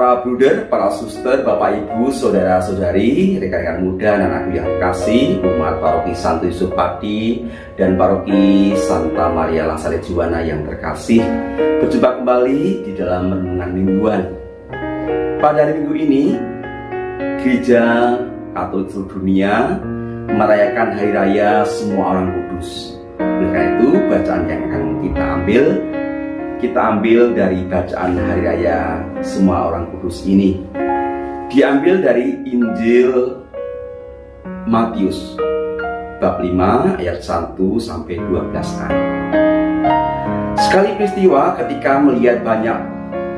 Para bruder, para suster, bapak ibu, saudara-saudari, rekan-rekan muda dan anak yang kasih, umat paroki Santo Yusuf Padi dan paroki Santa Maria La Saleh Juwana yang terkasih, berjumpa kembali di dalam renungan mingguan. Pada hari Minggu ini, Gereja Katolik seluruh dunia merayakan Hari Raya Semua Orang Kudus. Oleh karena itu, bacaan yang akan kita ambil dari bacaan Hari Raya Semua Orang Kudus ini. Diambil dari Injil Matius bab 5 ayat 1 sampai 12a. Sekali peristiwa ketika melihat banyak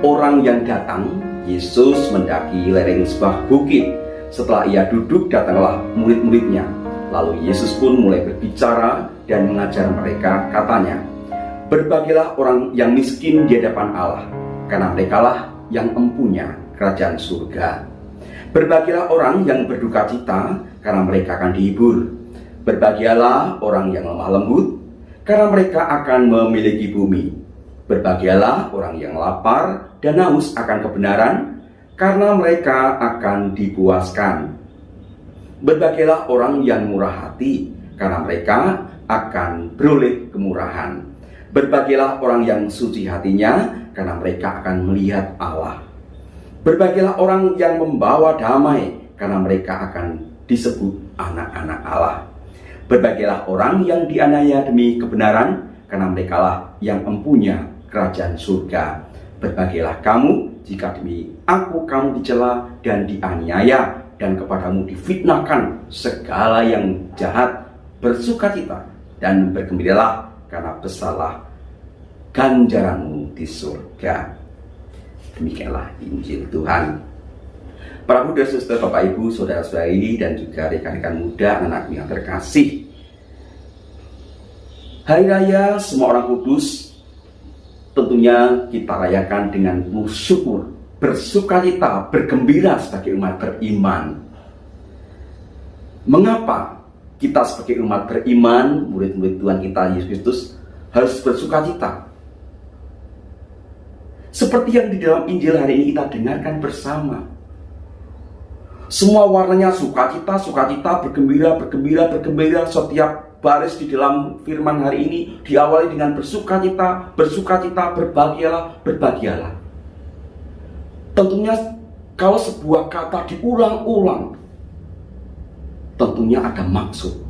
orang yang datang, Yesus mendaki lereng sebuah bukit. Setelah ia duduk, datanglah murid-muridnya. Lalu Yesus pun mulai berbicara dan mengajar mereka, katanya, "Berbahagialah orang yang miskin di hadapan Allah, karena merekalah yang empunya kerajaan surga. Berbahagialah orang yang berduka cita, karena mereka akan dihibur. Berbahagialah orang yang lemah lembut, karena mereka akan memiliki bumi. Berbahagialah orang yang lapar dan haus akan kebenaran, karena mereka akan dipuaskan. Berbahagialah orang yang murah hati, karena mereka akan beroleh kemurahan. Berbahagialah orang yang suci hatinya, karena mereka akan melihat Allah. Berbahagialah orang yang membawa damai, karena mereka akan disebut anak-anak Allah. Berbahagialah orang yang dianiaya demi kebenaran, karena merekalah yang empunya kerajaan surga. Berbahagialah kamu jika demi aku kamu dicela dan dianiaya, dan kepadamu difitnahkan segala yang jahat. Bersukacita dan bergembiralah, karena besarlah ganjaranmu di surga." Demikianlah Injil Tuhan. Para muda, suster, bapak ibu, saudara-saudari, dan juga rekan-rekan muda, anak yang terkasih, Hari Raya Semua Orang Kudus tentunya kita rayakan dengan penuh syukur, bersukacita, bergembira sebagai umat beriman. Mengapa kita sebagai umat beriman, murid-murid Tuhan kita Yesus Kristus, harus bersukacita? Seperti yang di dalam Injil hari ini kita dengarkan bersama. Semua warnanya sukacita, sukacita, bergembira, bergembira, bergembira. Setiap baris di dalam firman hari ini diawali dengan bersukacita, bersukacita, berbahagialah, berbahagialah. Tentunya kalau sebuah kata diulang-ulang, tentunya ada maksud.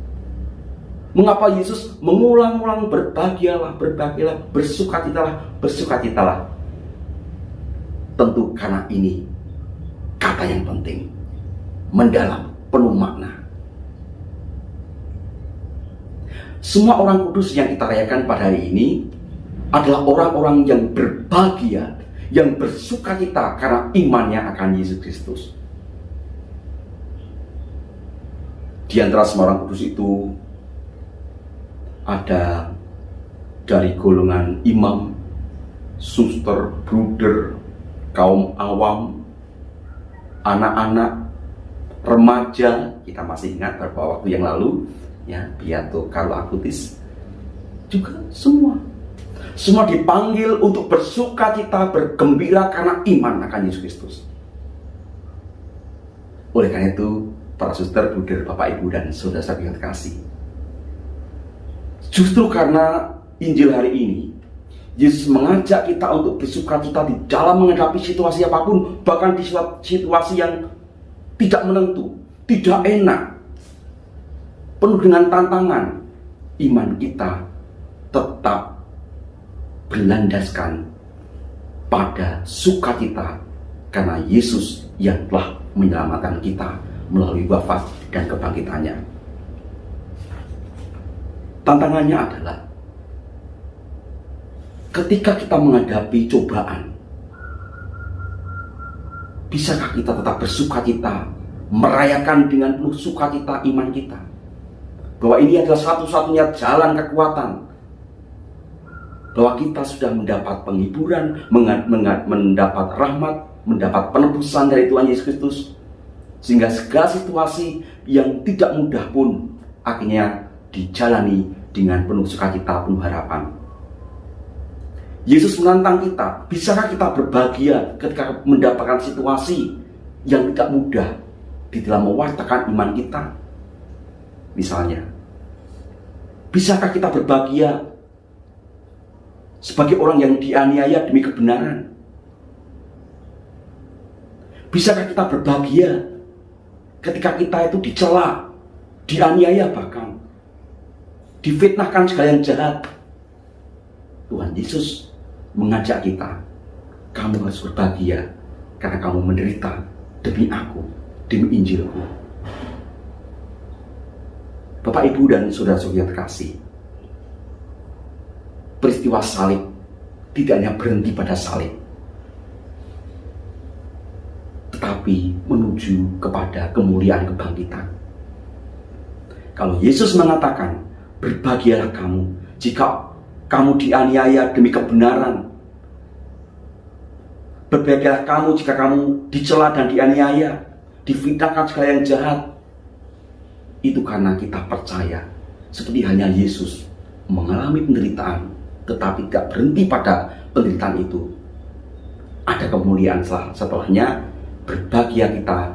Mengapa Yesus mengulang-ulang berbahagialah, berbahagialah, bersukacitalah, bersukacitalah? Tentu karena ini kata yang penting, mendalam, penuh makna. Semua orang kudus yang kita rayakan pada hari ini adalah orang-orang yang berbahagia, yang bersukacita karena imannya akan Yesus Kristus. Di antara semua orang kudus itu ada dari golongan imam, suster, bruder, kaum awam, anak-anak, remaja. Kita masih ingat beberapa waktu yang lalu, ya, Beato Carlo Acutis, juga semua dipanggil untuk bersukacita, bergembira karena iman akan Yesus Kristus. Oleh karena itu, para suster, bruder, bapak ibu, dan saudara-saudari yang terkasih, justru karena Injil hari ini Yesus mengajak kita untuk bersukacita di dalam menghadapi situasi apapun, bahkan di situasi yang tidak menentu, tidak enak, penuh dengan tantangan. Iman kita tetap berlandaskan pada sukacita karena Yesus yang telah menyelamatkan kita melalui wafat dan kebangkitannya. Tantangannya adalah ketika kita menghadapi cobaan, bisakah kita tetap bersukacita, merayakan dengan penuh sukacita iman kita, bahwa ini adalah satu-satunya jalan kekuatan, bahwa kita sudah mendapat penghiburan, mendapat rahmat, mendapat penebusan dari Tuhan Yesus Kristus, sehingga segala situasi yang tidak mudah pun akhirnya dijalani dengan penuh sukacita, penuh harapan. Yesus menantang kita, bisakah kita berbahagia ketika mendapatkan situasi yang tidak mudah di dalam mewartakan iman kita? Misalnya, bisakah kita berbahagia sebagai orang yang dianiaya demi kebenaran? Bisakah kita berbahagia ketika kita itu dicela, dianiaya, bahkan difitnahkan segala yang jahat? Tuhan Yesus mengajak kita, kamu harus berbahagia karena kamu menderita demi aku, demi Injilku. Bapak, Ibu, dan saudara-saudara yang terkasih, peristiwa salib tidak hanya berhenti pada salib, tetapi menuju kepada kemuliaan kebangkitan. Kalau Yesus mengatakan, berbahagialah kamu jika kamu dianiaya demi kebenaran, berbahagialah kamu jika kamu dicela dan dianiaya, difitnahkan segala yang jahat. Itu karena kita percaya, seperti hanya Yesus mengalami penderitaan, tetapi tidak berhenti pada penderitaan itu. Ada kemuliaan setelahnya. Berbahagia kita,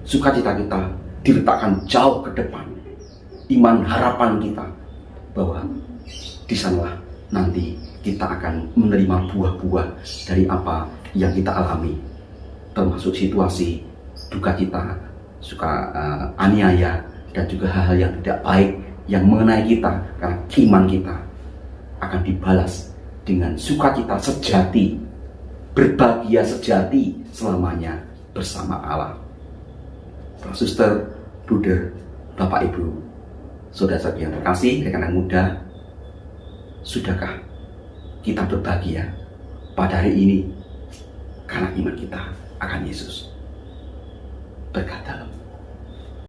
sukacita kita diletakkan jauh ke depan. Iman harapan kita bahwa di sanalah nanti kita akan menerima buah-buah dari apa yang kita alami, termasuk situasi duka cita, aniaya, dan juga hal-hal yang tidak baik yang mengenai kita, karena iman kita akan dibalas dengan sukacita sejati, berbahagia sejati selamanya bersama Allah. Suster, Bruder, Bapak, Ibu, saudara-saudara yang terkasih, rekan-rekan muda, sudahkah kita berbahagia pada hari ini karena iman kita akan Yesus? Berkata